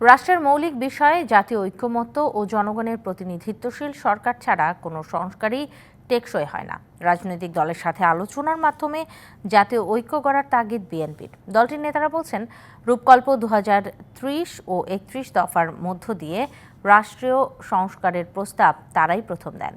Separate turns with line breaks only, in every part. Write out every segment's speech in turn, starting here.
রাষ্ট্রের মৌলিক বিষয়ে জাতীয় ঐক্যমত্য ও জনগণের প্রতিনিধিত্বশীল সরকার ছাড়া কোনো সংস্কারই টেকসই হয় না। রাজনৈতিক দলের সাথে আলোচনার মাধ্যমে জাতীয় ঐক্য গড়ার তাগিদ বিএনপির। দলটির নেতারা বলছেন, রূপকল্প 2030 ও 31 দফার মধ্য দিয়ে রাষ্ট্রীয় সংস্কারের প্রস্তাব তারাই প্রথম দেন।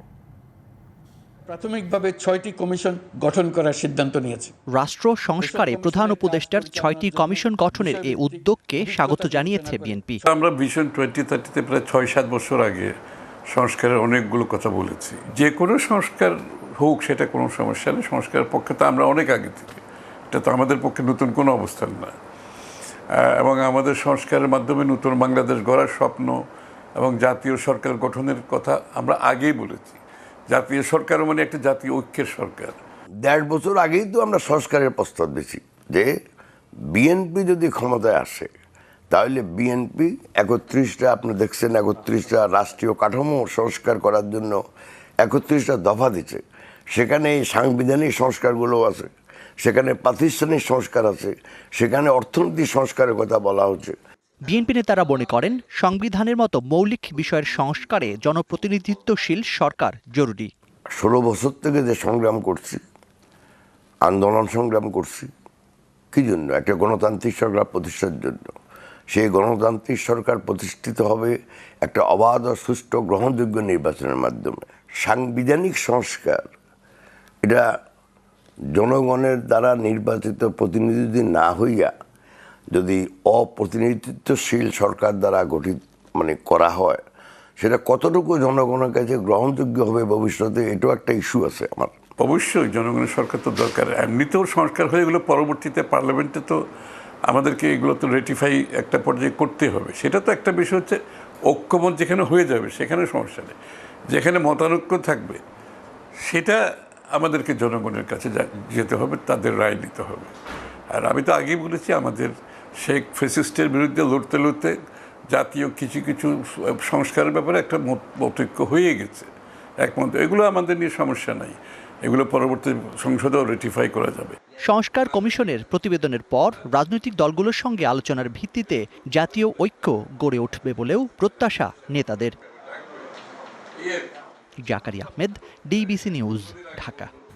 প্রাথমিকভাবে 6টি কমিশন গঠন করার সিদ্ধান্ত নিয়েছে।
রাষ্ট্র সংস্কারে প্রধান উপদেষ্টার 6টি কমিশন গঠনের এই উদ্যোগকে স্বাগত জানিয়েছে বিএনপি।
আমরা ভিশন 2030-তে প্রায় 6-7 বছর আগে সংস্কারের অনেকগুলো কথা বলেছি। যে কোনো সংস্কার হোক, সেটা কোনো সমস্যা নেই। সংস্কারের পক্ষে তো আমরা অনেক আগে থেকে, এটা তো আমাদের পক্ষে নতুন কোনো অবস্থান না। এবং আমাদের সংস্কারের মাধ্যমে নতুন বাংলাদেশ গড়ার স্বপ্ন এবং জাতীয় সরকার গঠনের কথা আমরা আগেই বলেছি। জাতীয় সরকার মানে একটা জাতীয় ঐক্যের সরকার।
1.5 বছর আগেই তো আমরা সংস্কারের প্রস্তাব দিয়েছি যে বিএনপি যদি ক্ষমতায় আসে তাহলে বিএনপি 31টা, আপনি দেখছেন 31টা রাষ্ট্রীয় কাঠামো সংস্কার করার জন্য 31টা দফা দিচ্ছে। সেখানে এই সাংবিধানিক সংস্কারগুলো আছে, সেখানে প্রাতিষ্ঠানিক সংস্কার আছে, সেখানে অর্থনৈতিক সংস্কারের কথা বলা হচ্ছে।
বিএনপি নেতারা মনে করেন, সংবিধানের মতো মৌলিক বিষয়ের সংস্কারে জনপ্রতিনিধিত্বশীল সরকার জরুরি।
16 বছর থেকে যে সংগ্রাম করছি, আন্দোলন সংগ্রাম করছি, কি জন্য? একটা গণতান্ত্রিক সরকার প্রতিষ্ঠার জন্য। সেই গণতান্ত্রিক সরকার প্রতিষ্ঠিত হবে একটা অবাধ ও সুষ্ঠু গ্রহণযোগ্য নির্বাচনের মাধ্যমে। সাংবিধানিক সংস্কার এটা জনগণের দ্বারা নির্বাচিত প্রতিনিধি না হইয়া যদি অপ্রতিনিধিত্বশীল সরকার দ্বারা গঠিত করা হয়, সেটা কতটুকু জনগণের কাছে গ্রহণযোগ্য হবে ভবিষ্যতে, এটাও একটা ইস্যু আছে আমার।
অবশ্যই জনগণের সরকার তো দরকার। এমনিতেও সংস্কার হয়ে গেলো, পরবর্তীতে পার্লামেন্টে তো আমাদেরকে এগুলো তো রেটিফাই একটা পর্যায়ে করতে হবে। সেটা তো একটা বিষয় হচ্ছে, ঐক্যমত যেখানে হয়ে যাবে সেখানে সমস্যা নেই। যেখানে মতানৈক্য থাকবে সেটা আমাদেরকে জনগণের কাছে যেতে হবে, তাদের রায় নিতে হবে। আর আমি তো আগেই বলেছি, আমাদের শেখ ফ্যাসিস্টের বিরুদ্ধে লড়তে লড়তে জাতীয় কিছু কিছু সংস্কারের ব্যাপারে একটা মতৈক্য হয়ে গেছে, একমত। এগুলো আমাদের নিয়ে সমস্যা নাই, এগুলো পরবর্তী সংসদেও রেটিফাই করা যাবে।
সংস্কার কমিশনের প্রতিবেদনের পর রাজনৈতিক দলগুলোর সঙ্গে আলোচনার ভিত্তিতে জাতীয় ঐক্য গড়ে উঠবে বলেও প্রত্যাশা নেতাদের। Zakaria Ahmed, DBC news, Dhaka.